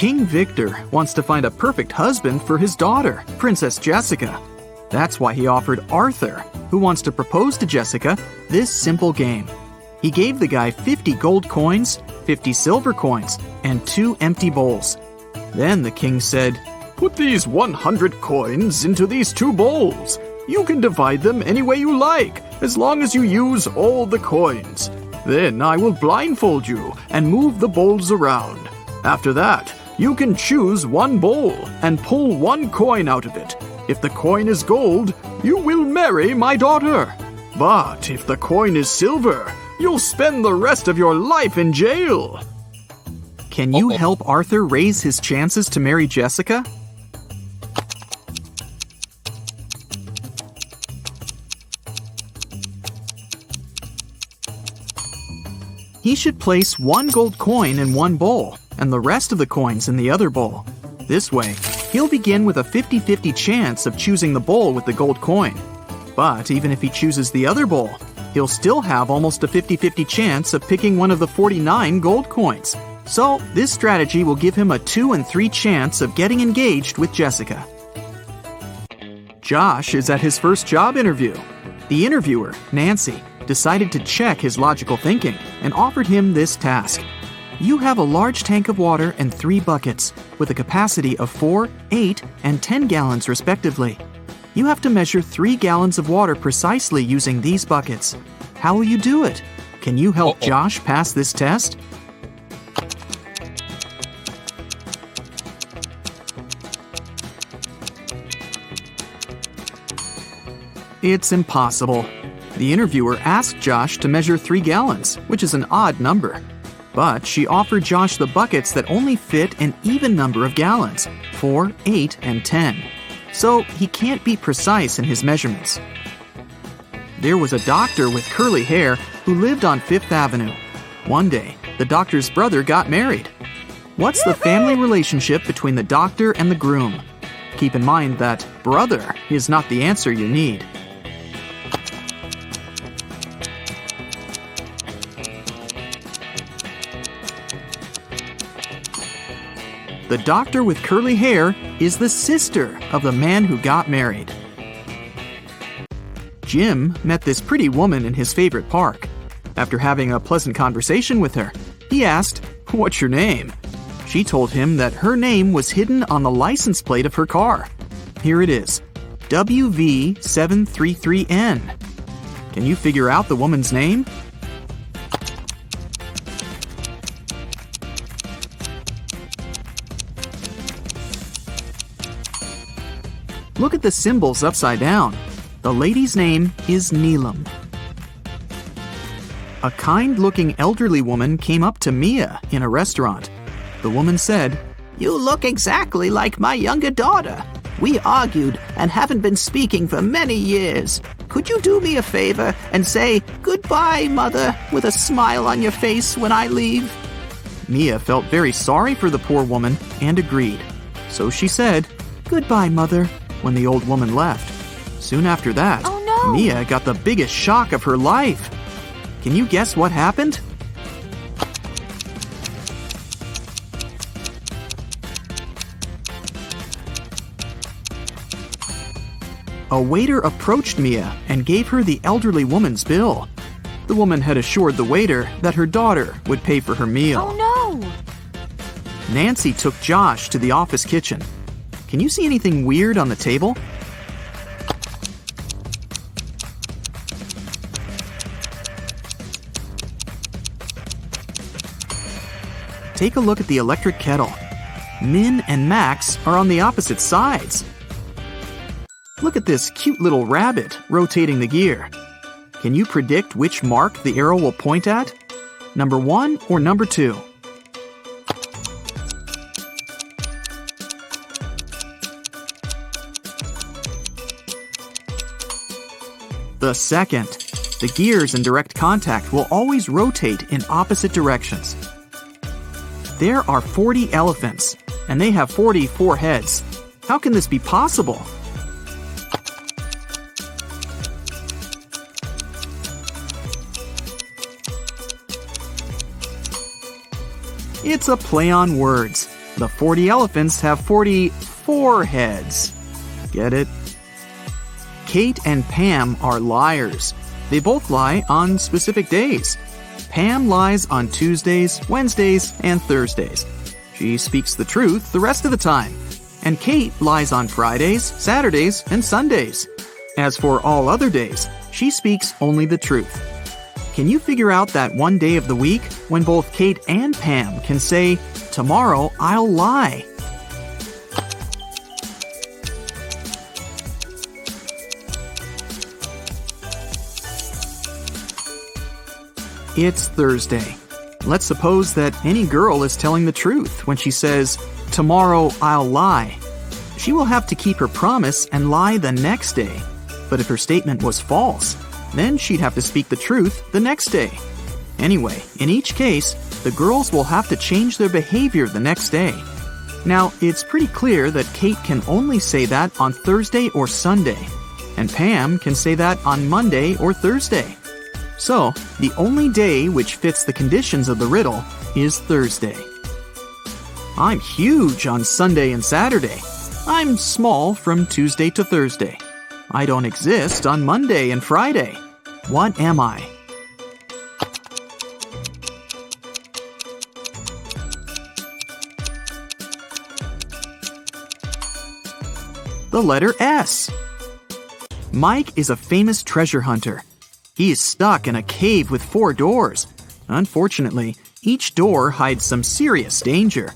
King Victor wants to find a perfect husband for his daughter, Princess Jessica. That's why he offered Arthur, who wants to propose to Jessica, this simple game. He gave the guy 50 gold coins, 50 silver coins, and 2 empty bowls. Then the king said, "Put these 100 coins into these 2 bowls. You can divide them any way you like, as long as you use all the coins. Then I will blindfold you and move the bowls around. After that, you can choose 1 bowl and pull 1 coin out of it. If the coin is gold, you will marry my daughter. But if the coin is silver, you'll spend the rest of your life in jail." Can you help Arthur raise his chances to marry Jessica? He should place 1 gold coin in 1 bowl and the rest of the coins in the other bowl. This way, he'll begin with a 50-50 chance of choosing the bowl with the gold coin. But even if he chooses the other bowl, he'll still have almost a 50-50 chance of picking one of the 49 gold coins. So, this strategy will give him a 2 in 3 chance of getting engaged with Jessica. Josh is at his first job interview. The interviewer, Nancy, decided to check his logical thinking and offered him this task. You have a large tank of water and 3 buckets, with a capacity of 4, 8, and 10 gallons respectively. You have to measure 3 gallons of water precisely using these buckets. How will you do it? Can you help Josh pass this test? It's impossible. The interviewer asked Josh to measure 3 gallons, which is an odd number. But she offered Josh the buckets that only fit an even number of gallons, 4, 8, and 10. So he can't be precise in his measurements. There was a doctor with curly hair who lived on 5th Avenue. One day, the doctor's brother got married. What's the family relationship between the doctor and the groom? Keep in mind that brother is not the answer you need. The doctor with curly hair is the sister of the man who got married. Jim met this pretty woman in his favorite park. After having a pleasant conversation with her, he asked, "What's your name?" She told him that her name was hidden on the license plate of her car. Here it is, WV733N. Can you figure out the woman's name? Look at the symbols upside down. The lady's name is Neelam. A kind-looking elderly woman came up to Mia in a restaurant. The woman said, "You look exactly like my younger daughter. We argued and haven't been speaking for many years. Could you do me a favor and say, 'Goodbye, Mother,' with a smile on your face when I leave?" Mia felt very sorry for the poor woman and agreed. So she said, "Goodbye, Mother," when the old woman left. Soon after that, Mia got the biggest shock of her life. Can you guess what happened? A waiter approached Mia and gave her the elderly woman's bill. The woman had assured the waiter that her daughter would pay for her meal. Oh no! Nancy took Josh to the office kitchen. Can you see anything weird on the table? Take a look at the electric kettle. Min and Max are on the opposite sides. Look at this cute little rabbit rotating the gear. Can you predict which mark the arrow will point at? Number 1 or number 2? The second. The gears in direct contact will always rotate in opposite directions. There are 40 elephants, and they have 44 heads. How can this be possible? It's a play on words. The 40 elephants have 44 heads. Get it? Kate and Pam are liars. They both lie on specific days. Pam lies on Tuesdays, Wednesdays, and Thursdays. She speaks the truth the rest of the time. And Kate lies on Fridays, Saturdays, and Sundays. As for all other days, she speaks only the truth. Can you figure out that one day of the week when both Kate and Pam can say, "Tomorrow I'll lie"? It's Thursday. Let's suppose that any girl is telling the truth when she says, "Tomorrow I'll lie." She will have to keep her promise and lie the next day. But if her statement was false, then she'd have to speak the truth the next day. Anyway, in each case, the girls will have to change their behavior the next day. Now, it's pretty clear that Kate can only say that on Thursday or Sunday, and Pam can say that on Monday or Thursday. So, the only day which fits the conditions of the riddle is Thursday. I'm huge on Sunday and Saturday. I'm small from Tuesday to Thursday. I don't exist on Monday and Friday. What am I? The letter S. Mike is a famous treasure hunter. He is stuck in a cave with 4 doors. Unfortunately, each door hides some serious danger.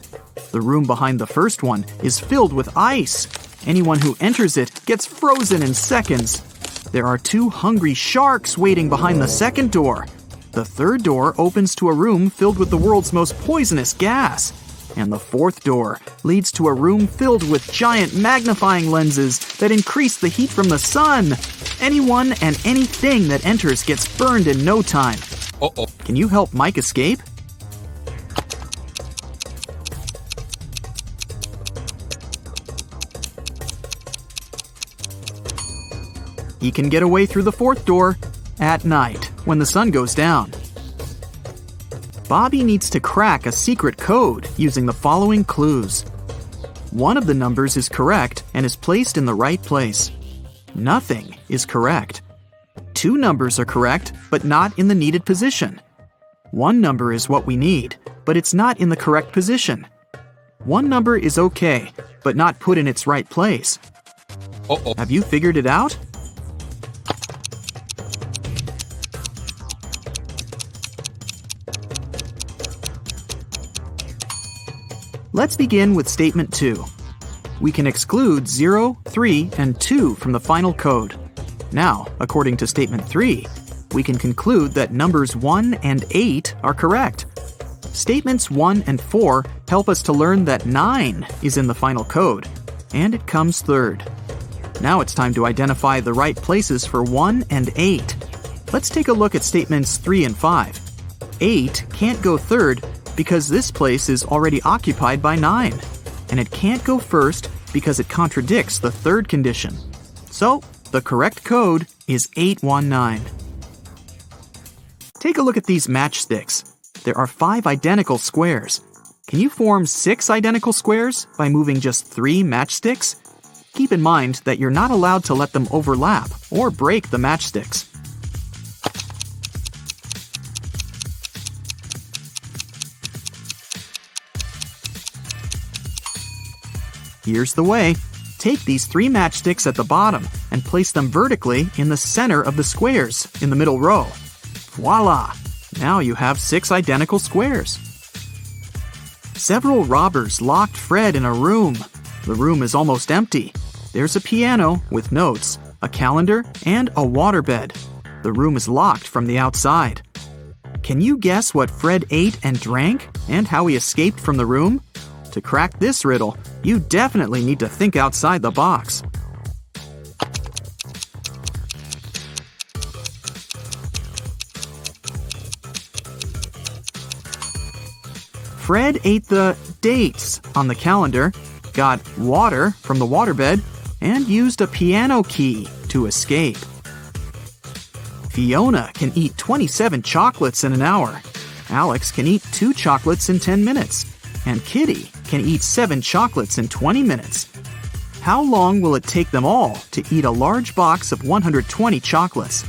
The room behind the first one is filled with ice. Anyone who enters it gets frozen in seconds. There are 2 hungry sharks waiting behind the second door. The third door opens to a room filled with the world's most poisonous gas. And the fourth door leads to a room filled with giant magnifying lenses that increase the heat from the sun. Anyone and anything that enters gets burned in no time. Uh-oh. Can you help Mike escape? He can get away through the fourth door at night when the sun goes down. Bobby needs to crack a secret code using the following clues. One of the numbers is correct and is placed in the right place. Nothing is correct. 2 numbers are correct, but not in the needed position. 1 number is what we need, but it's not in the correct position. 1 number is okay, but not put in its right place. Uh-oh. Have you figured it out? Let's begin with statement 2. We can exclude 0, 3, and 2 from the final code. Now, according to statement 3, we can conclude that numbers 1 and 8 are correct. Statements 1 and 4 help us to learn that 9 is in the final code, and it comes third. Now it's time to identify the right places for 1 and 8. Let's take a look at statements 3 and 5. 8 can't go third because this place is already occupied by 9, and it can't go first because it contradicts the third condition. So, the correct code is 819. Take a look at these matchsticks. There are 5 identical squares. Can you form 6 identical squares by moving just 3 matchsticks? Keep in mind that you're not allowed to let them overlap or break the matchsticks. Here's the way. Take these 3 matchsticks at the bottom and place them vertically in the center of the squares in the middle row. Voila! Now you have 6 identical squares. Several robbers locked Fred in a room. The room is almost empty. There's a piano with notes, a calendar, and a waterbed. The room is locked from the outside. Can you guess what Fred ate and drank and how he escaped from the room? To crack this riddle, you definitely need to think outside the box. Fred ate the dates on the calendar, got water from the waterbed, and used a piano key to escape. Fiona can eat 27 chocolates in an hour. Alex can eat 2 chocolates in 10 minutes. And Kitty can eat 7 chocolates in 20 minutes. How long will it take them all to eat a large box of 120 chocolates?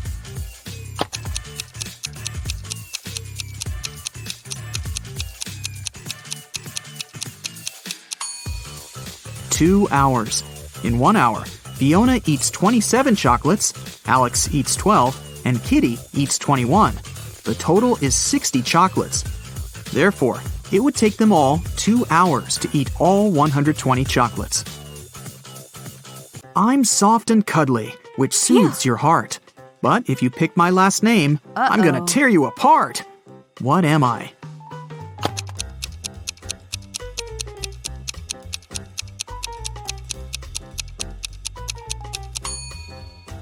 Two hours. In 1 hour, Fiona eats 27 chocolates, Alex eats 12, and Kitty eats 21. The total is 60 chocolates. Therefore, it would take them all 2 hours to eat all 120 chocolates. I'm soft and cuddly, which soothes your heart. But if you pick my last name, I'm gonna tear you apart. What am I?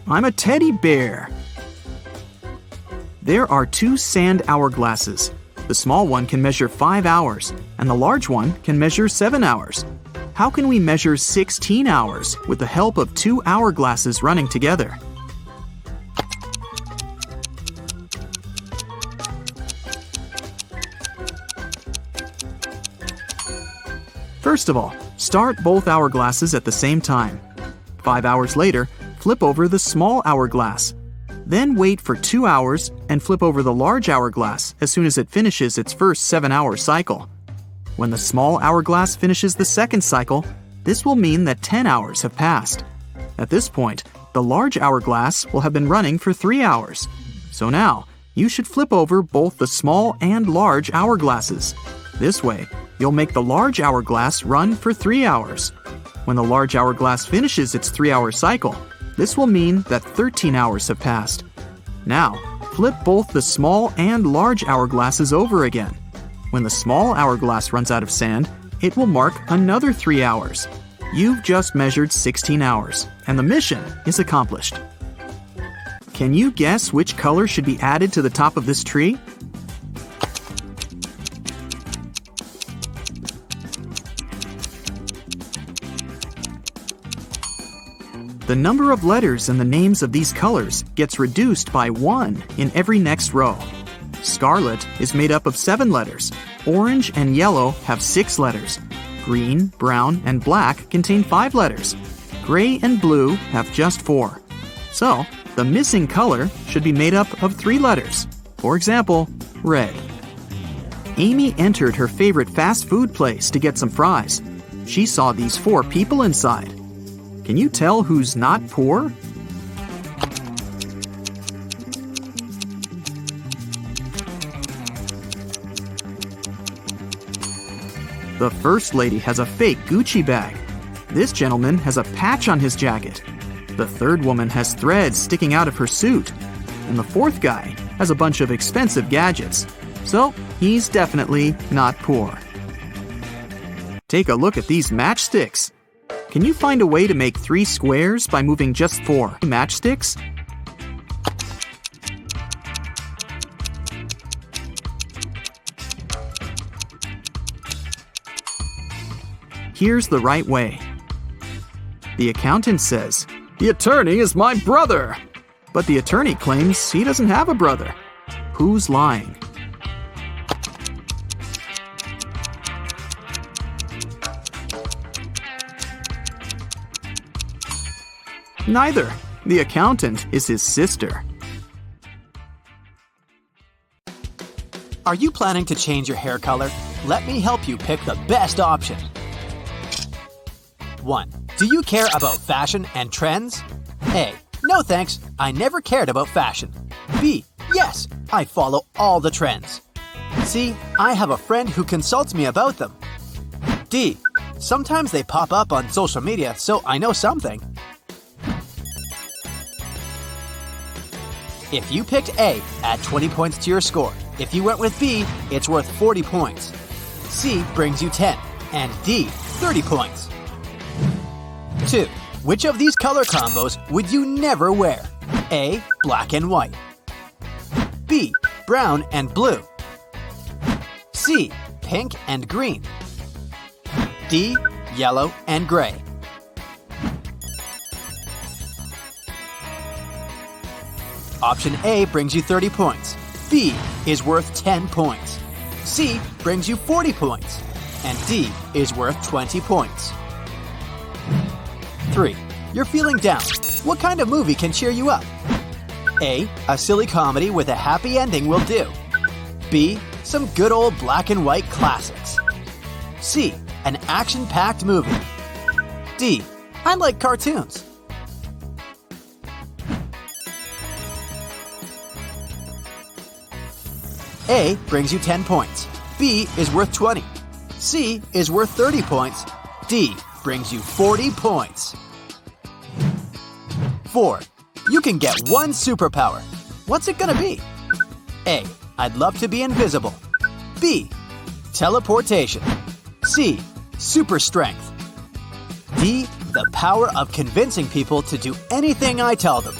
I'm a teddy bear. There are 2 sand hourglasses. The small one can measure 5 hours, and the large one can measure 7 hours. How can we measure 16 hours with the help of 2 hourglasses running together? First of all, start both hourglasses at the same time. 5 hours later, flip over the small hourglass. Then wait for 2 hours and flip over the large hourglass as soon as it finishes its first 7-hour cycle. When the small hourglass finishes the second cycle, this will mean that 10 hours have passed. At this point, the large hourglass will have been running for 3 hours. So now, you should flip over both the small and large hourglasses. This way, you'll make the large hourglass run for 3 hours. When the large hourglass finishes its 3-hour cycle, this will mean that 13 hours have passed. Now, flip both the small and large hourglasses over again. When the small hourglass runs out of sand, it will mark another 3 hours. You've just measured 16 hours, and the mission is accomplished. Can you guess which color should be added to the top of this tree? The number of letters in the names of these colors gets reduced by 1 in every next row. Scarlet is made up of 7 letters. Orange and yellow have 6 letters. Green, brown, and black contain 5 letters. Gray and blue have just 4. So, the missing color should be made up of 3 letters. For example, red. Amy entered her favorite fast food place to get some fries. She saw these 4 people inside. Can you tell who's not poor? The first lady has a fake Gucci bag. This gentleman has a patch on his jacket. The third woman has threads sticking out of her suit. And the fourth guy has a bunch of expensive gadgets. So, he's definitely not poor. Take a look at these matchsticks. Can you find a way to make 3 squares by moving just 4 matchsticks? Here's the right way. The accountant says, "The attorney is my brother." But the attorney claims he doesn't have a brother. Who's lying? Neither. The accountant is his sister. Are you planning to change your hair color? Let me help you pick the best option. 1. Do you care about fashion and trends? A. No thanks, I never cared about fashion. B. Yes, I follow all the trends. C. I have a friend who consults me about them. D. Sometimes they pop up on social media, so I know something. If you picked A, add 20 points to your score. If you went with B, it's worth 40 points. C brings you 10, and D, 30 points. 2. Which of these color combos would you never wear? A. Black and white. B. Brown and blue. C. Pink and green. D. Yellow and gray. Option A brings you 30 points. B is worth 10 points. C brings you 40 points. and D is worth 20 points. 3. You're feeling down. What kind of movie can cheer you up? A silly comedy with a happy ending will do. B. Some good old black and white classics. C. An action-packed movie. D. I like cartoons. A brings you 10 points. B is worth 20. C is worth 30 points. D brings you 40 points. 4. You can get one superpower. What's it gonna be? A. I'd love to be invisible. B. Teleportation. C. Super strength. D. The power of convincing people to do anything I tell them.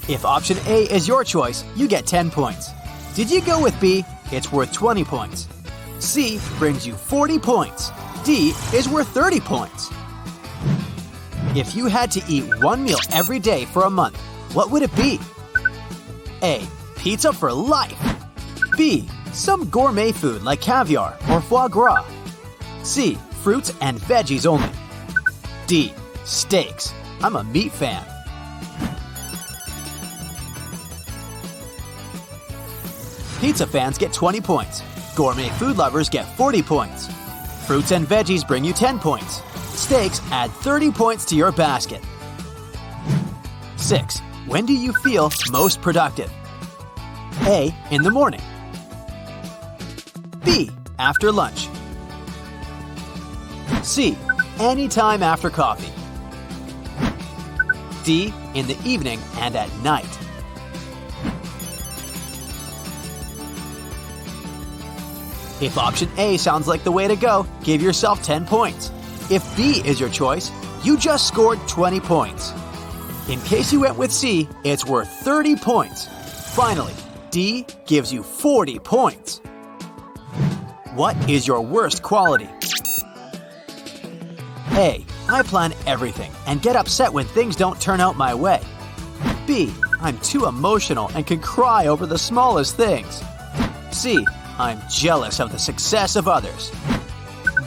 If option A is your choice, you get 10 points. Did you go with B? It's worth 20 points. C brings you 40 points. D is worth 30 points. If you had to eat one meal every day for a month, what would it be? A. Pizza for life. B. Some gourmet food like caviar or foie gras. C. Fruits and veggies only. D. Steaks. I'm a meat fan. Pizza fans get 20 points. Gourmet food lovers get 40 points. Fruits and veggies bring you 10 points. Steaks add 30 points to your basket. 6. When do you feel most productive? A. In the morning. B. After lunch. C. Anytime after coffee. D. In the evening and at night. If option A sounds like the way to go, give yourself 10 points. If B is your choice, you just scored 20 points. In case you went with C, it's worth 30 points. Finally, D gives you 40 points. What is your worst quality? A. I plan everything and get upset when things don't turn out my way. B. I'm too emotional and can cry over the smallest things. C. I'm jealous of the success of others.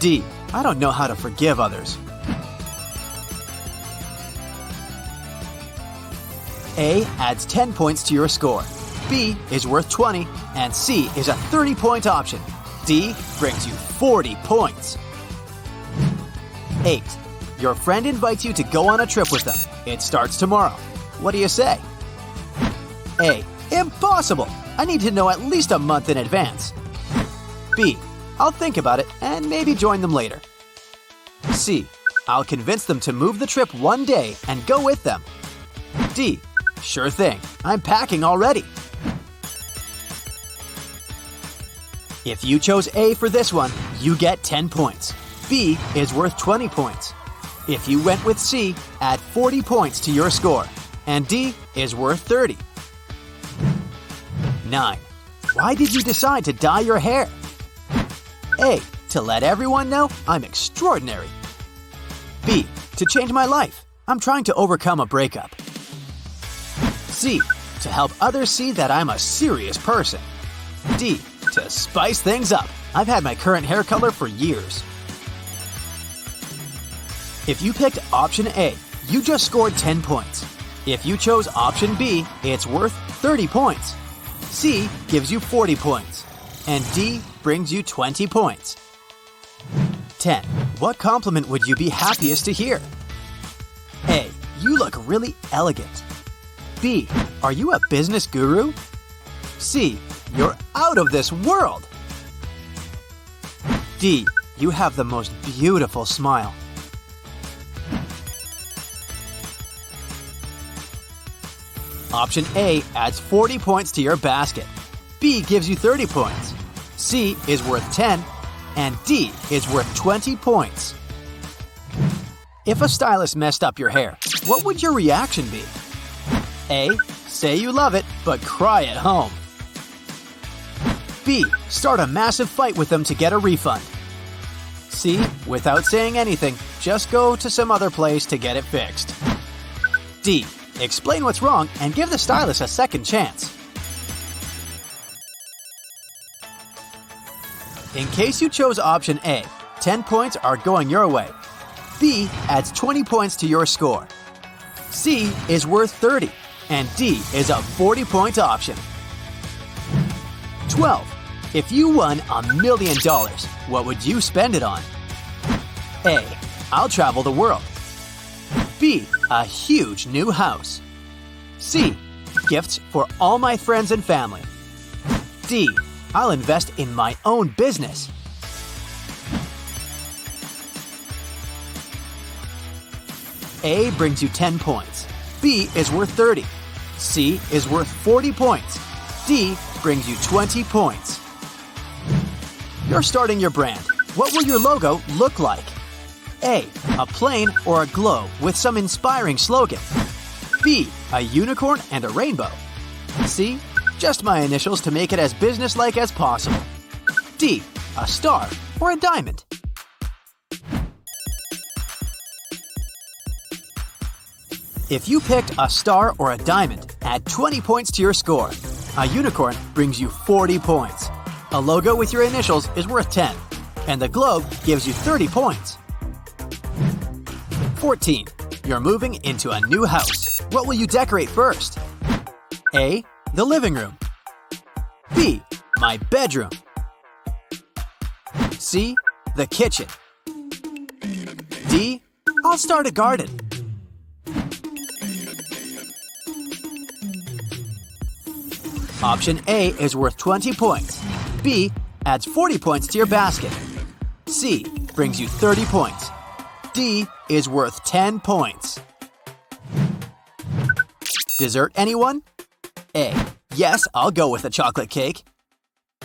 D. I don't know how to forgive others. A adds 10 points to your score. B is worth 20, and C is a 30-point option. D brings you 40 points. 8. Your friend invites you to go on a trip with them. It starts tomorrow. What do you say? A. Impossible! I need to know at least a month in advance. B. I'll think about it and maybe join them later. C. I'll convince them to move the trip one day and go with them. D. Sure thing. I'm packing already. If you chose A for this one, you get 10 points. B is worth 20 points. If you went with C, add 40 points to your score. And D is worth 30. 9. Why did you decide to dye your hair? A. To let everyone know I'm extraordinary. B. To change my life. I'm trying to overcome a breakup. C. To help others see that I'm a serious person. D. To spice things up. I've had my current hair color for years. If you picked option A, you just scored 10 points. If you chose option B, it's worth 30 points. C gives you 40 points. And D brings you 20 points. 10. What compliment would you be happiest to hear? A. You look really elegant. B. Are you a business guru? C. You're out of this world. D. You have the most beautiful smile. Option A adds 40 points to your basket. B gives you 30 points. C is worth 10, and D is worth 20 points. If a stylist messed up your hair, what would your reaction be? A. Say you love it, but cry at home. B. Start a massive fight with them to get a refund. C. Without saying anything, just go to some other place to get it fixed. D. Explain what's wrong and give the stylist a second chance. In case you chose option A, 10 points are going your way. B adds 20 points to your score. C is worth 30, and D is a 40-point option. 12. If you won $1 million, what would you spend it on? A. I'll travel the world. B. A huge new house. C. Gifts for all my friends and family. D. I'll invest in my own business. A brings you 10 points. B is worth 30. C is worth 40 points. D brings you 20 points. You're starting your brand. What will your logo look like? A. A plane or a globe with some inspiring slogan. B. A unicorn and a rainbow. C. Just my initials to make it as businesslike as possible. D. A star or a diamond. If you picked a star or a diamond, add 20 points to your score. A unicorn brings you 40 points. A logo with your initials is worth 10. And the globe gives you 30 points. 14. You're moving into a new house. What will you decorate first? A. The living room. B. My bedroom. C. The kitchen. D. I'll start a garden. Option A is worth 20 points. B adds 40 points to your basket. C brings you 30 points. D is worth 10 points. Dessert, anyone? A. Yes, I'll go with a chocolate cake.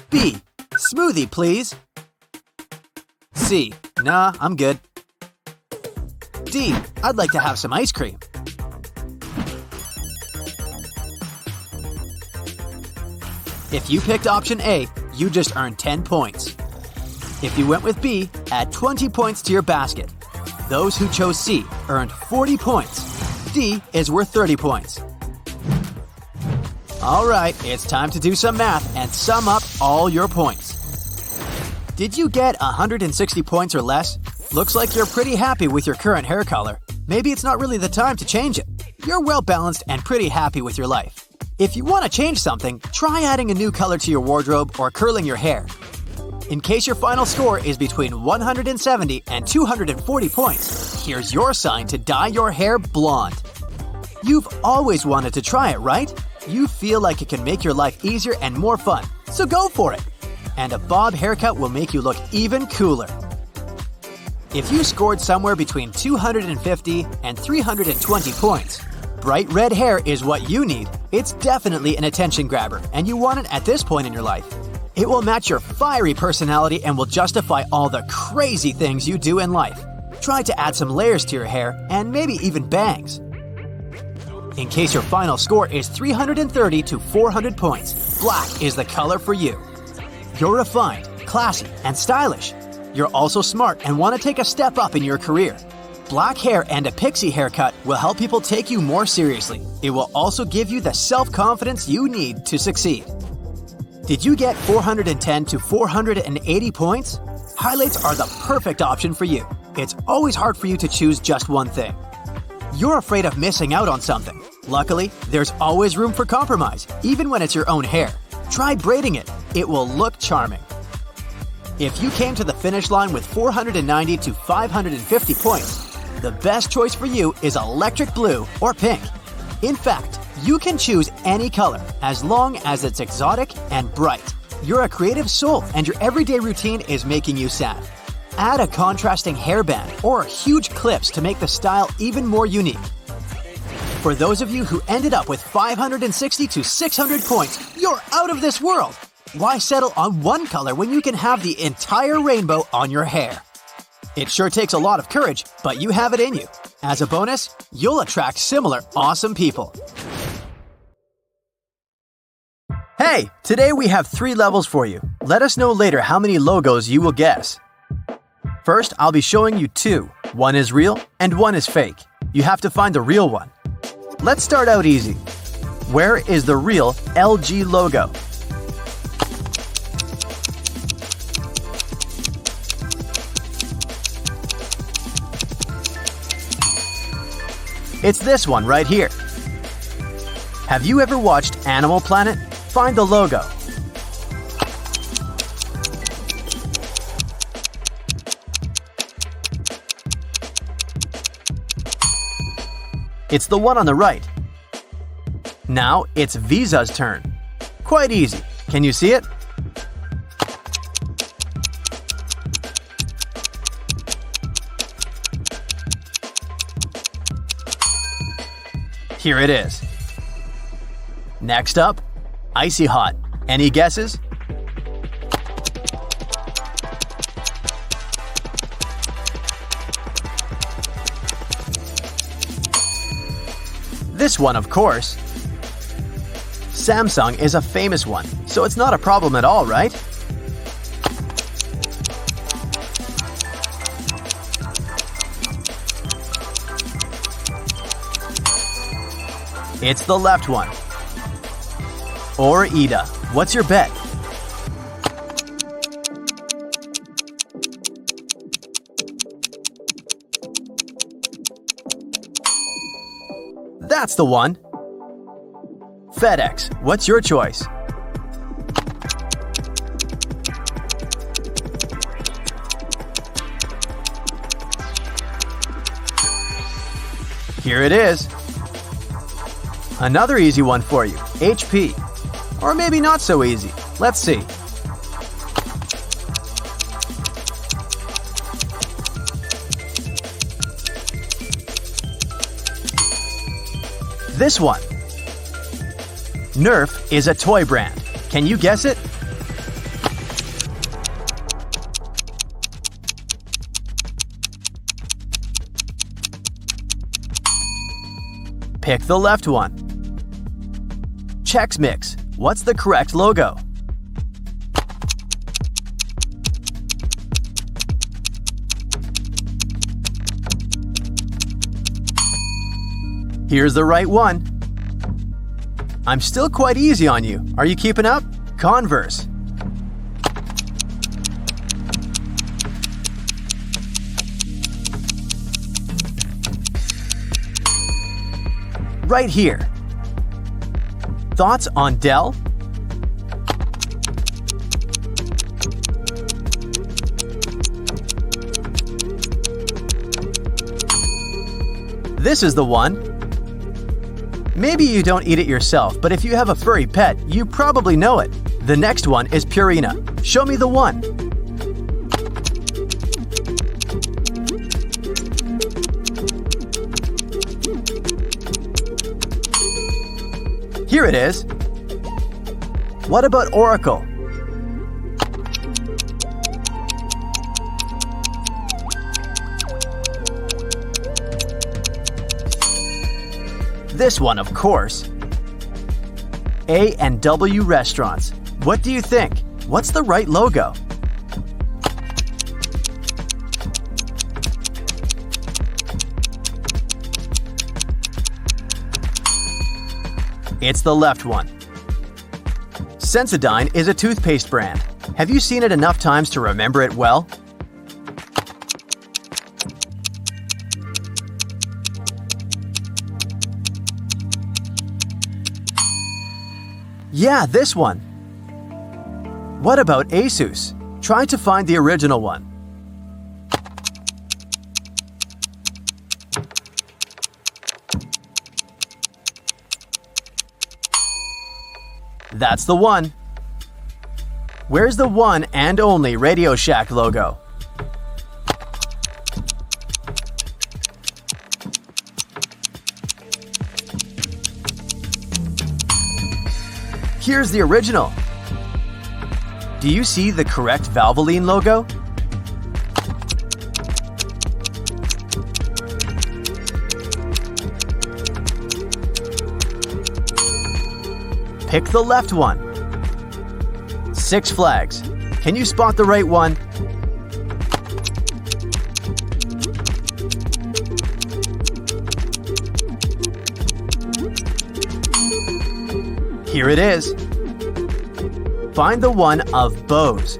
B. Smoothie, please. C. Nah, I'm good. D. I'd like to have some ice cream. If you picked option A, you just earned 10 points. If you went with B, add 20 points to your basket. Those who chose C earned 40 points. D is worth 30 points. Alright, it's time to do some math and sum up all your points. Did you get 160 points or less? Looks like you're pretty happy with your current hair color. Maybe it's not really the time to change it. You're well balanced and pretty happy with your life. If you want to change something, try adding a new color to your wardrobe or curling your hair. In case your final score is between 170 and 240 points, here's your sign to dye your hair blonde. You've always wanted to try it, right? You feel like it can make your life easier and more fun, so go for it! And a bob haircut will make you look even cooler. If you scored somewhere between 250 and 320 points, bright red hair is what you need. It's definitely an attention grabber, and you want it at this point in your life. It will match your fiery personality and will justify all the crazy things you do in life. Try to add some layers to your hair, and maybe even bangs. In case your final score is 330 to 400 points, black is the color for you. You're refined, classy, and stylish. You're also smart and want to take a step up in your career. Black hair and a pixie haircut will help people take you more seriously. It will also give you the self-confidence you need to succeed. Did you get 410 to 480 points? Highlights are the perfect option for you. It's always hard for you to choose just one thing. You're afraid of missing out on something. Luckily, there's always room for compromise, even when it's your own hair. Try braiding it. It will look charming. If you came to the finish line with 490 to 550 points, the best choice for you is electric blue or pink. In fact, you can choose any color as long as it's exotic and bright. You're a creative soul and your everyday routine is making you sad. Add a contrasting hairband or huge clips to make the style even more unique. For those of you who ended up with 560 to 600 points, you're out of this world! Why settle on one color when you can have the entire rainbow on your hair? It sure takes a lot of courage, but you have it in you. As a bonus, you'll attract similar awesome people. Hey, today we have 3 levels for you. Let us know later how many logos you will guess. First, I'll be showing you 2. One is real and one is fake. You have to find the real one. Let's start out easy. Where is the real LG logo? It's this one right here. Have you ever watched Animal Planet? Find the logo. It's the one on the right. Now it's Visa's turn. Quite easy. Can you see it? Here it is. Next up, Icy Hot. Any guesses? This one, of course. Samsung is a famous one, so it's not a problem at all, right? It's the left one. Or Ida. What's your bet? That's the one. FedEx. What's your choice? Here it is. Another easy one for you, HP. Or maybe not so easy. Let's see. This one. Nerf is a toy brand. Can you guess it? Pick the left one. Chex Mix. What's the correct logo? Here's the right one. I'm still quite easy on you. Are you keeping up? Converse. Right here. Thoughts on Dell? This is the one. Maybe you don't eat it yourself, but if you have a furry pet, you probably know it. The next one is Purina. Show me the one. Here it is. What about Oracle? This one, of course. A&W Restaurants. What do you think? What's the right logo? It's the left one. Sensodyne is a toothpaste brand. Have you seen it enough times to remember it well? Yeah, this one. What about Asus? Try to find the original one. That's the one. Where's the one and only Radio Shack logo? Here's the original. Do you see the correct Valvoline logo? Pick the left one. Six Flags. Can you spot the right one? Here it is. Find the one of Bose.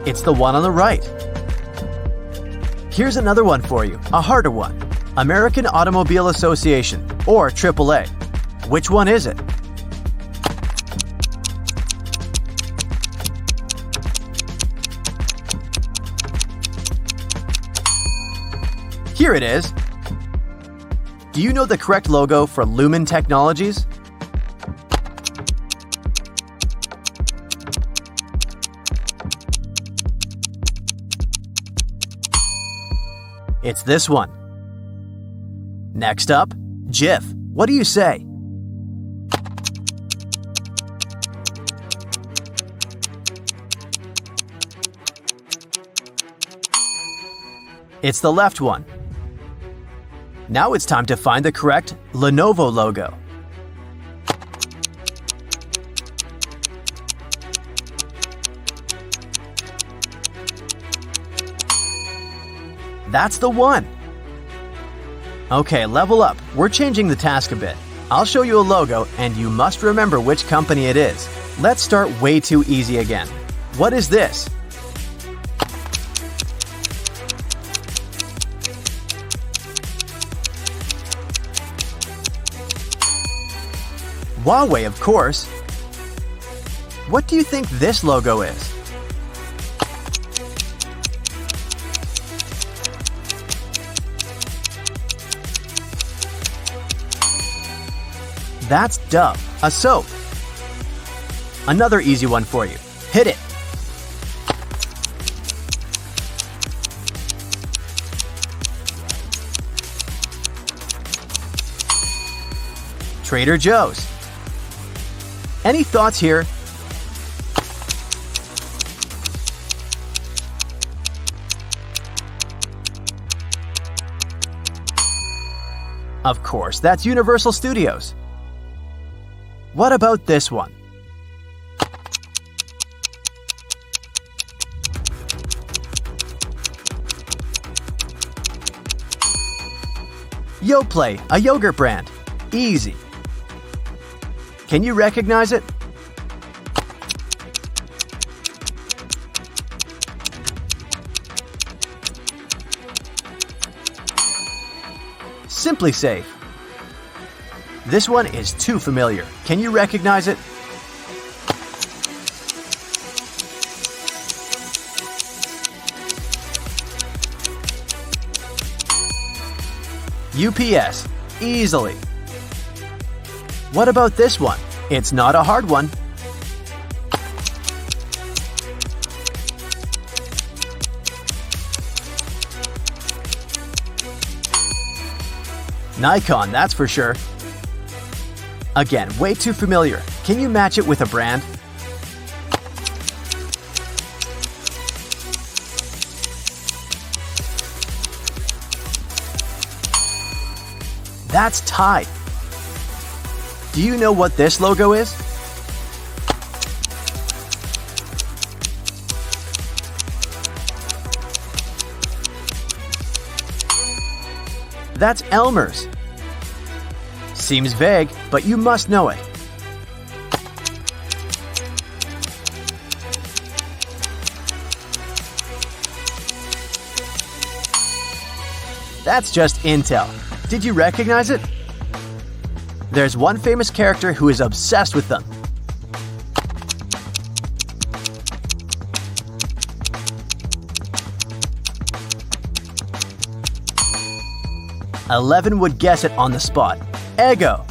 It's the one on the right. Here's another one for you, a harder one. American Automobile Association, or AAA. Which one is it? Here it is. Do you know the correct logo for Lumen Technologies? It's this one. Next up, Jif. What do you say? It's the left one. Now it's time to find the correct Lenovo logo. That's the one! Okay, level up. We're changing the task a bit. I'll show you a logo, and you must remember which company it is. Let's start way too easy again. What is this? Huawei, of course. What do you think this logo is? That's Dove, a soap. Another easy one for you. Hit it. Trader Joe's. Any thoughts here? Of course, that's Universal Studios. What about this one? Yoplait, a yogurt brand. Easy. Can you recognize it? Simply Safe. This one is too familiar. Can you recognize it? UPS. Easily. What about this one? It's not a hard one. Nikon, that's for sure. Again, way too familiar. Can you match it with a brand? That's Tide. Do you know what this logo is? That's Elmer's. Seems vague, but you must know it. That's just Intel. Did you recognize it? There's one famous character who is obsessed with them. Eleven would guess it on the spot. Eggo.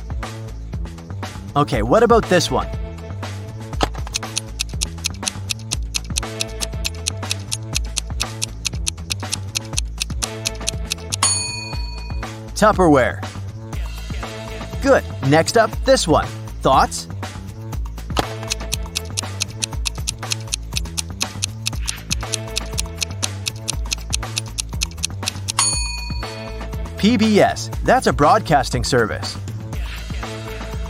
Okay, what about this one? Tupperware. Good. Next up, this one. Thoughts? PBS. That's a broadcasting service.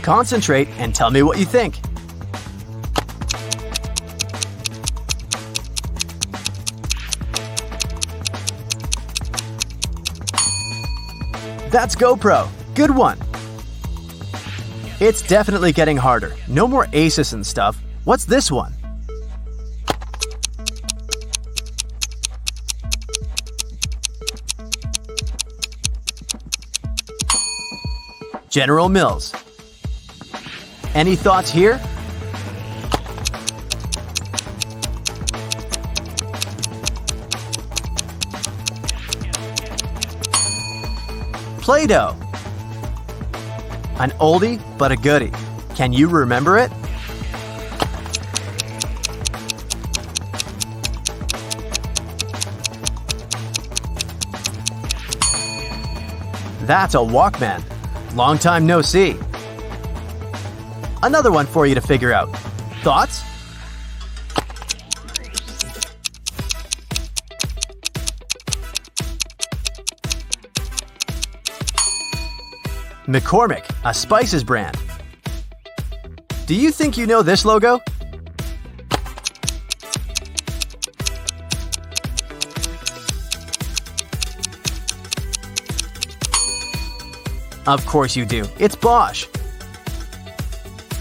Concentrate and tell me what you think. That's GoPro. Good one. It's definitely getting harder. No more Asus and stuff. What's this one? General Mills. Any thoughts here? Play-Doh. An oldie but a goodie. Can you remember it? That's a Walkman. Long time no see. Another one for you to figure out. Thoughts? McCormick, a spices brand. Do you think you know this logo? Of course you do. It's Bosch.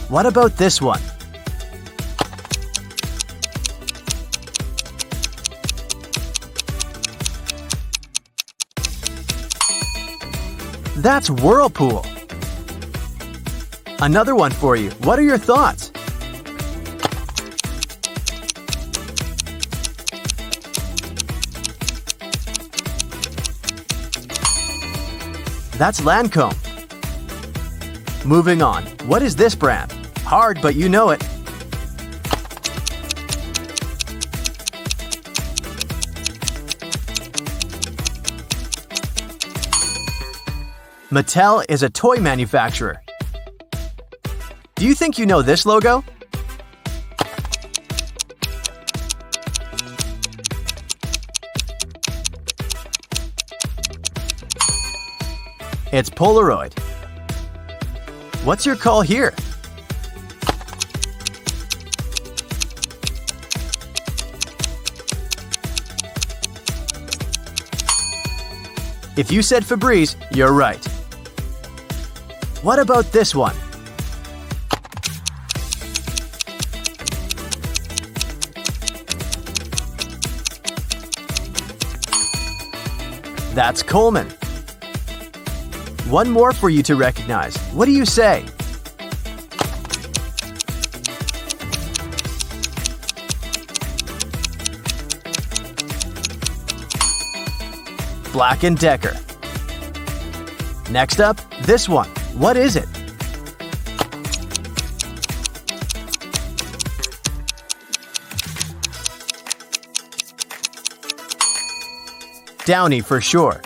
What about this one? That's Whirlpool. Another one for you. What are your thoughts? That's Lancome. Moving on. What is this brand? Hard, but you know it. Mattel is a toy manufacturer. Do you think you know this logo? It's Polaroid. What's your call here? If you said Febreze, you're right. What about this one? That's Coleman. One more for you to recognize. What do you say? Black & Decker. Next up, this one. What is it? Downy for sure.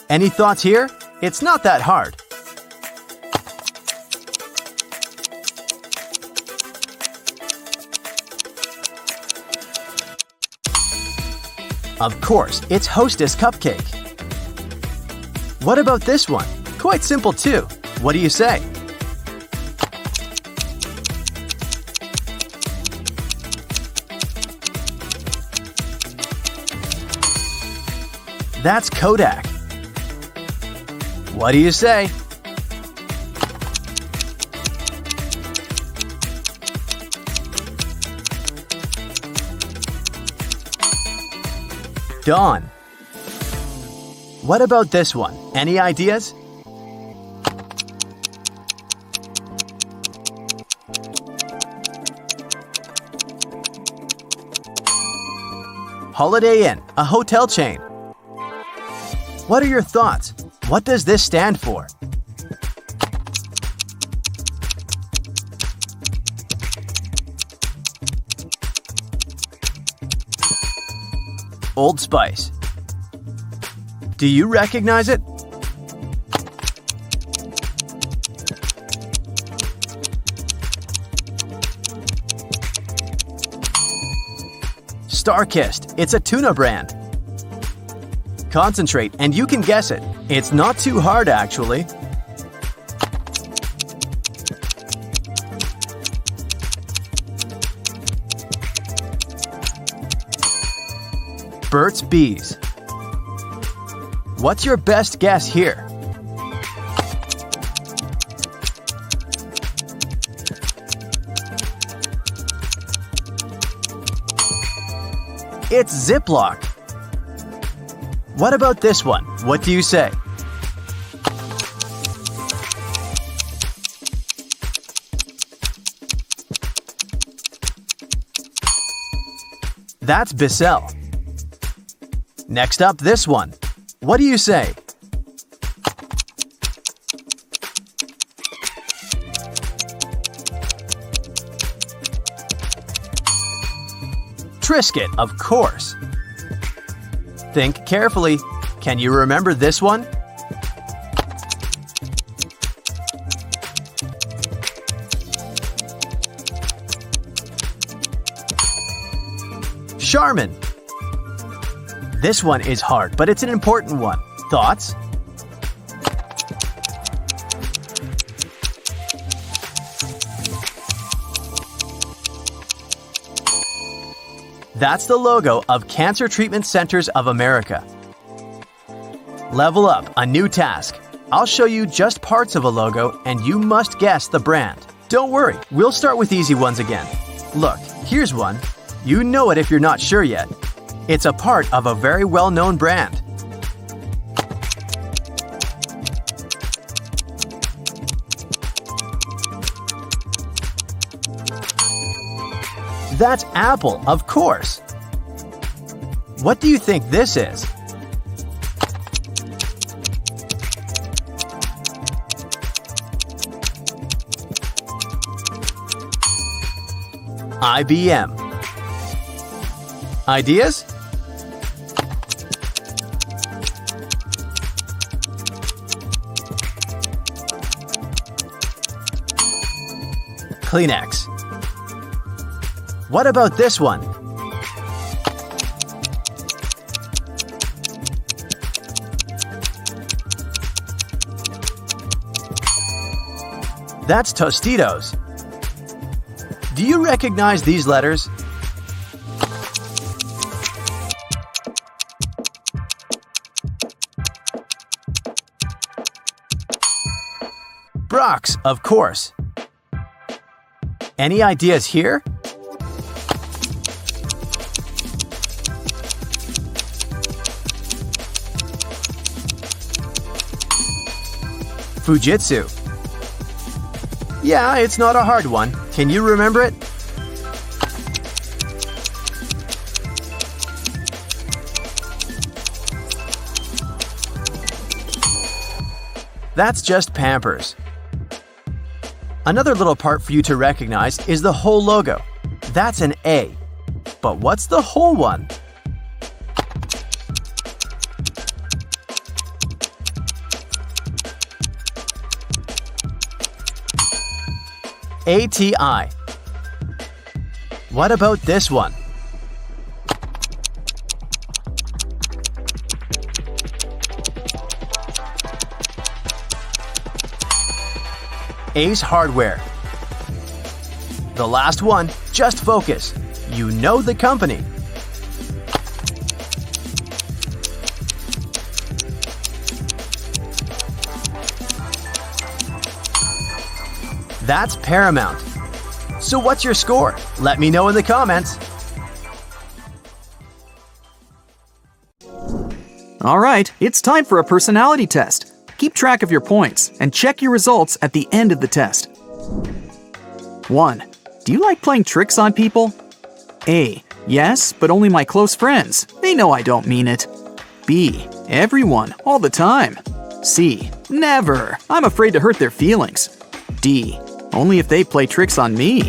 Any thoughts here? It's not that hard. Of course, it's Hostess Cupcake. What about this one? Quite simple too. What do you say? That's Kodak. What do you say? Dawn. What about this one? Any ideas? Holiday Inn, a hotel chain. What are your thoughts? What does this stand for? Old Spice. Do you recognize it? Starkist. It's a tuna brand. Concentrate and you can guess it. It's not too hard, actually. Burt's Bees. What's your best guess here? It's Ziploc. What about this one? What do you say? That's Bissell. Next up, this one. What do you say? Triscuit, of course. Think carefully. Can you remember this one? Charmin. This one is hard, but it's an important one. Thoughts? That's the logo of Cancer Treatment Centers of America. Level up, a new task. I'll show you just parts of a logo and you must guess the brand. Don't worry, we'll start with easy ones again. Look, here's one. You know it if you're not sure yet. It's a part of a very well-known brand. That's Apple, of course. What do you think this is? IBM. Ideas? Kleenex. What about this one? That's Tostitos. Do you recognize these letters? Brock's, of course. Any ideas here? Fujitsu. Yeah, it's not a hard one. Can you remember it? That's just Pampers. Another little part for you to recognize is the whole logo. That's an A. But what's the whole one? ATI. What about this one? Ace Hardware. The last one, just focus. You know the company. That's Paramount. So what's your score? Let me know in the comments. All right, it's time for a personality test. Keep track of your points and check your results at the end of the test. 1. Do you like playing tricks on people? A. Yes, but only my close friends. They know I don't mean it. B. Everyone, all the time. C. Never. I'm afraid to hurt their feelings. D. Only if they play tricks on me.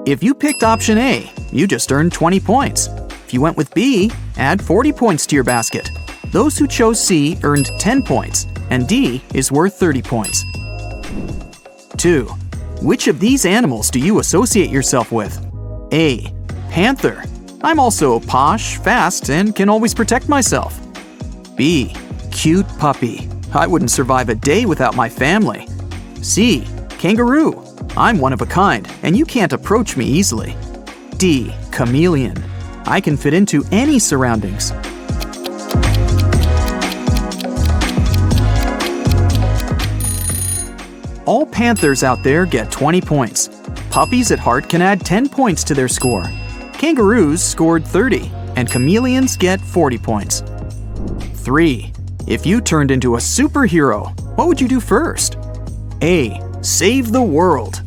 If you picked option A, you just earned 20 points. If you went with B, add 40 points to your basket. Those who chose C earned 10 points, and D is worth 30 points. 2. Which of these animals do you associate yourself with? A. Panther. I'm also posh, fast, and can always protect myself. B. Cute puppy. I wouldn't survive a day without my family. C. Kangaroo. I'm one of a kind, and you can't approach me easily. D. Chameleon. I can fit into any surroundings. All panthers out there get 20 points. Puppies at heart can add 10 points to their score. Kangaroos scored 30, and chameleons get 40 points. 3. If you turned into a superhero, what would you do first? A. Save the world.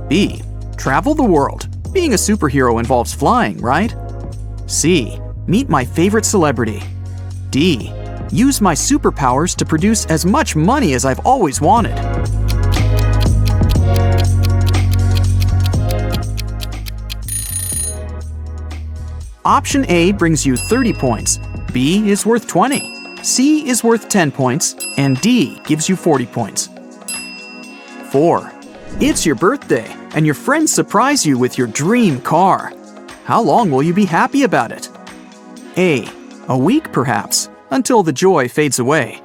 B. Travel the world. Being a superhero involves flying, right? C. Meet my favorite celebrity. D. Use my superpowers to produce as much money as I've always wanted. Option A brings you 30 points, B is worth 20, C is worth 10 points, and D gives you 40 points. 4. It's your birthday, and your friends surprise you with your dream car. How long will you be happy about it? A. A week, perhaps, until the joy fades away.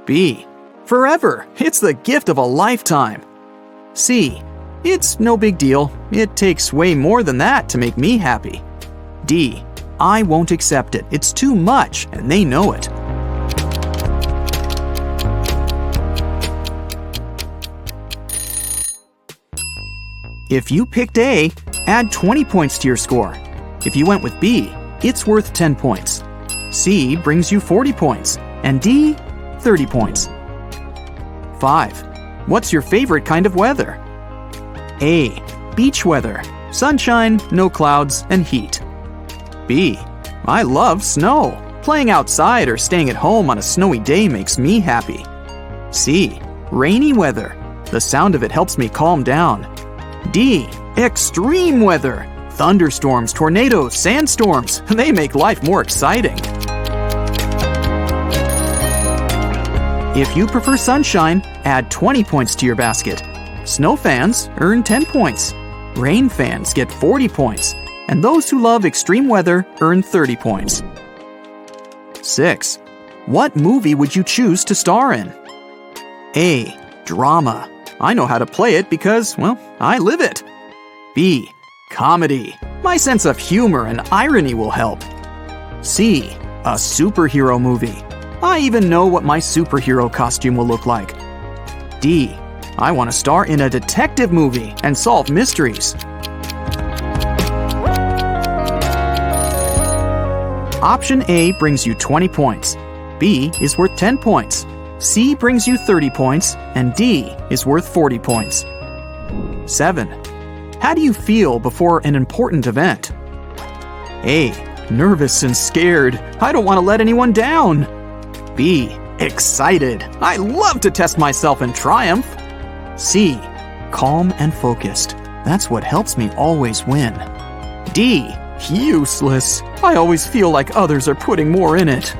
B. Forever. It's the gift of a lifetime. C. It's no big deal. It takes way more than that to make me happy. D. I won't accept it. It's too much, and they know it. If you picked A, add 20 points to your score. If you went with B, it's worth 10 points. C brings you 40 points, and D, 30 points. 5. What's your favorite kind of weather? A. Beach weather. Sunshine, no clouds, and heat. B. I love snow. Playing outside or staying at home on a snowy day makes me happy. C. Rainy weather. The sound of it helps me calm down. D. Extreme weather. Thunderstorms, tornadoes, sandstorms. They make life more exciting. If you prefer sunshine, add 20 points to your basket. Snow fans earn 10 points. Rain fans get 40 points. And those who love extreme weather earn 30 points. 6. What movie would you choose to star in? A. Drama. I know how to play it because, well, I live it. B. Comedy. My sense of humor and irony will help. C. A superhero movie. I even know what my superhero costume will look like. D. I want to star in a detective movie and solve mysteries. Option A brings you 20 points. B is worth 10 points. C brings you 30 points, and D is worth 40 points. 7. How do you feel before an important event? A. Nervous and scared. I don't want to let anyone down. B. Excited. I love to test myself and triumph. C. Calm and focused. That's what helps me always win. D. Useless. I always feel like others are putting more in it.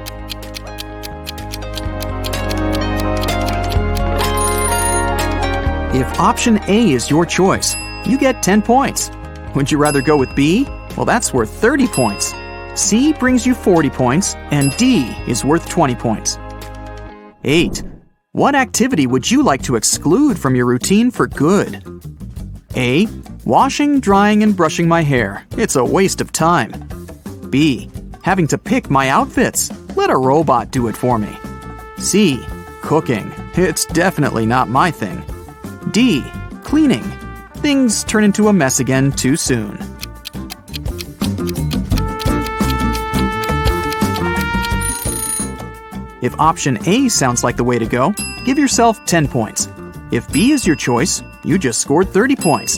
If option A is your choice, you get 10 points. Would you rather go with B? Well, that's worth 30 points. C brings you 40 points, and D is worth 20 points. 8. What activity would you like to exclude from your routine for good? A. Washing, drying, and brushing my hair. It's a waste of time. B. Having to pick my outfits. Let a robot do it for me. C. Cooking. It's definitely not my thing. D. Cleaning. Things turn into a mess again too soon. If option A sounds like the way to go, give yourself 10 points. If B is your choice, you just scored 30 points.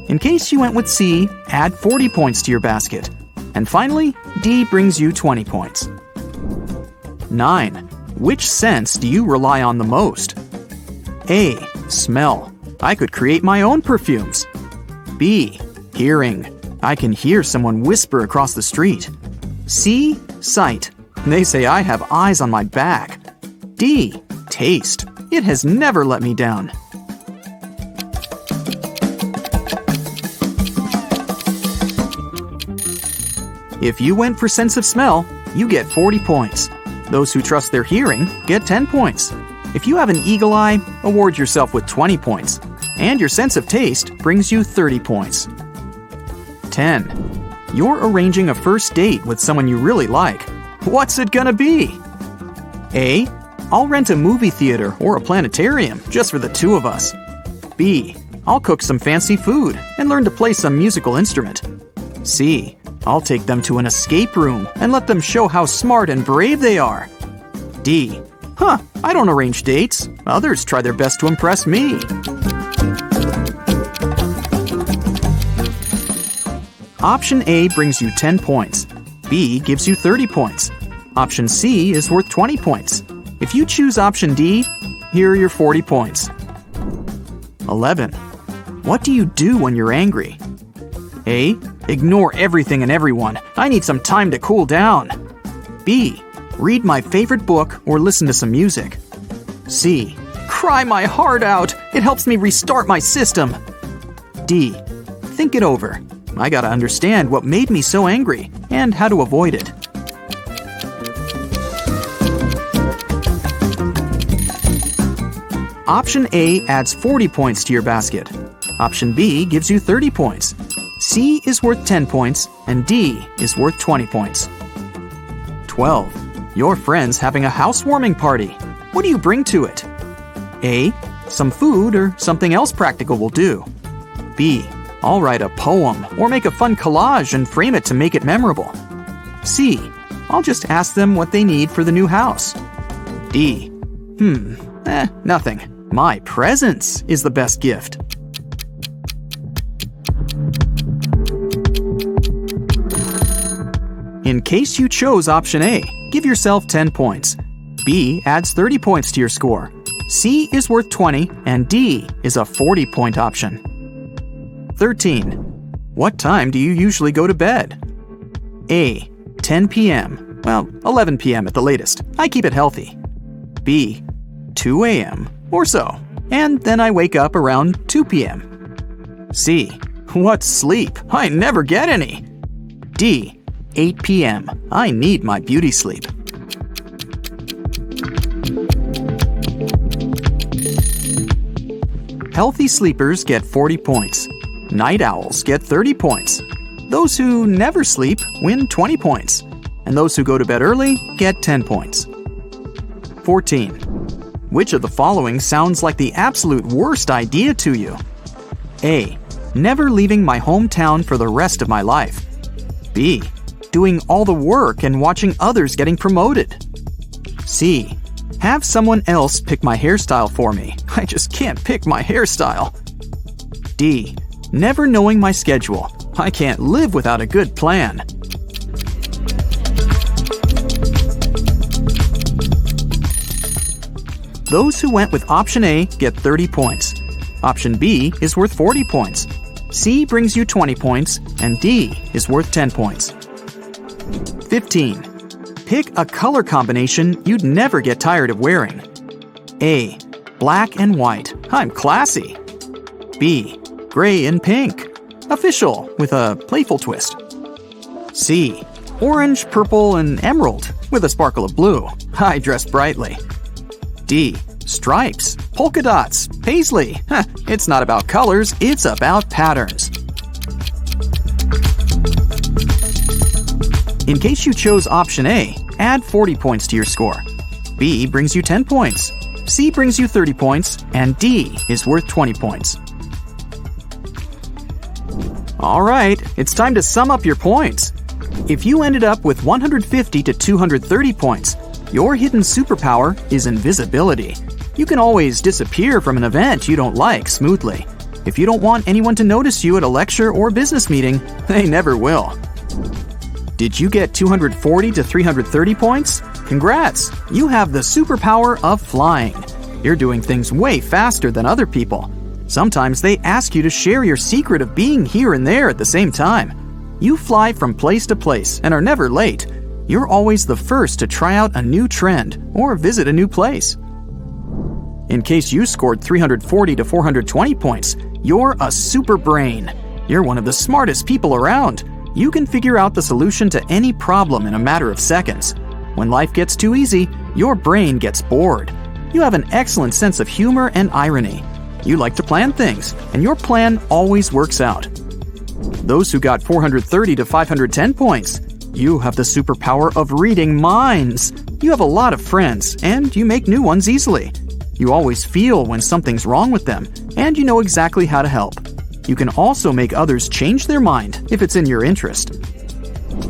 In case you went with C, add 40 points to your basket. And finally, D brings you 20 points. 9. Which sense do you rely on the most? A. Smell. I could create my own perfumes. B. Hearing. I can hear someone whisper across the street. C. Sight. They say I have eyes on my back. D. Taste. It has never let me down. If you went for sense of smell, you get 40 points. Those who trust their hearing get 10 points. If you have an eagle eye, award yourself with 20 points. And your sense of taste brings you 30 points. 10. You're arranging a first date with someone you really like. What's it gonna be? A. I'll rent a movie theater or a planetarium just for the two of us. B. I'll cook some fancy food and learn to play some musical instrument. C. I'll take them to an escape room and let them show how smart and brave they are. D. I don't arrange dates. Others try their best to impress me. Option A brings you 10 points. B gives you 30 points. Option C is worth 20 points. If you choose option D, here are your 40 points. 11. What do you do when you're angry? A. Ignore everything and everyone. I need some time to cool down. B. Read my favorite book or listen to some music. C. Cry my heart out. It helps me restart my system. D. Think it over. I gotta understand what made me so angry and how to avoid it. Option A adds 40 points to your basket. Option B gives you 30 points. C is worth 10 points, and D is worth 20 points. 12. Your friend's having a housewarming party. What do you bring to it? A. Some food or something else practical will do. B. I'll write a poem or make a fun collage and frame it to make it memorable. C. I'll just ask them what they need for the new house. D. Nothing. My presence is the best gift. In case you chose option A, give yourself 10 points. B adds 30 points to your score. C is worth 20, and D is a 40-point option. 13. What time do you usually go to bed? A. 10 p.m. Well, 11 p.m. at the latest. I keep it healthy. B. 2 a.m. or so, and then I wake up around 2 p.m. C. What sleep? I never get any. D. 8 p.m. I need my beauty sleep. Healthy sleepers get 40 points. Night owls get 30 points. Those who never sleep win 20 points. And those who go to bed early get 10 points. 14. Which of the following sounds like the absolute worst idea to you? A. Never leaving my hometown for the rest of my life. B. Doing all the work and watching others getting promoted. C. Have someone else pick my hairstyle for me. I just can't pick my hairstyle. D. Never knowing my schedule. I can't live without a good plan. Those who went with option A get 30 points. Option B is worth 40 points. C brings you 20 points, and D is worth 10 points. 15. Pick a color combination you'd never get tired of wearing. A. Black and white. I'm classy. B. Gray and pink. Official with a playful twist. C. Orange, purple, and emerald with a sparkle of blue. I dress brightly. D. Stripes, polka dots, paisley. It's not about colors, it's about patterns. In case you chose option A, add 40 points to your score. B brings you 10 points. C brings you 30 points, and D is worth 20 points. Alright, it's time to sum up your points. If you ended up with 150 to 230 points, your hidden superpower is invisibility. You can always disappear from an event you don't like smoothly. If you don't want anyone to notice you at a lecture or business meeting, they never will. Did you get 240 to 330 points? Congrats! You have the superpower of flying. You're doing things way faster than other people. Sometimes they ask you to share your secret of being here and there at the same time. You fly from place to place and are never late. You're always the first to try out a new trend or visit a new place. In case you scored 340 to 420 points, you're a super brain. You're one of the smartest people around. You can figure out the solution to any problem in a matter of seconds. When life gets too easy, your brain gets bored. You have an excellent sense of humor and irony. You like to plan things, and your plan always works out. Those who got 430 to 510 points, you have the superpower of reading minds. You have a lot of friends, and you make new ones easily. You always feel when something's wrong with them, and you know exactly how to help. You can also make others change their mind if it's in your interest.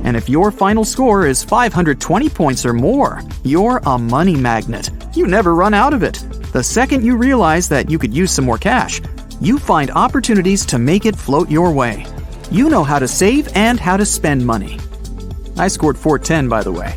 And if your final score is 520 points or more, you're a money magnet. You never run out of it. The second you realize that you could use some more cash, you find opportunities to make it float your way. You know how to save and how to spend money. I scored 410, by the way.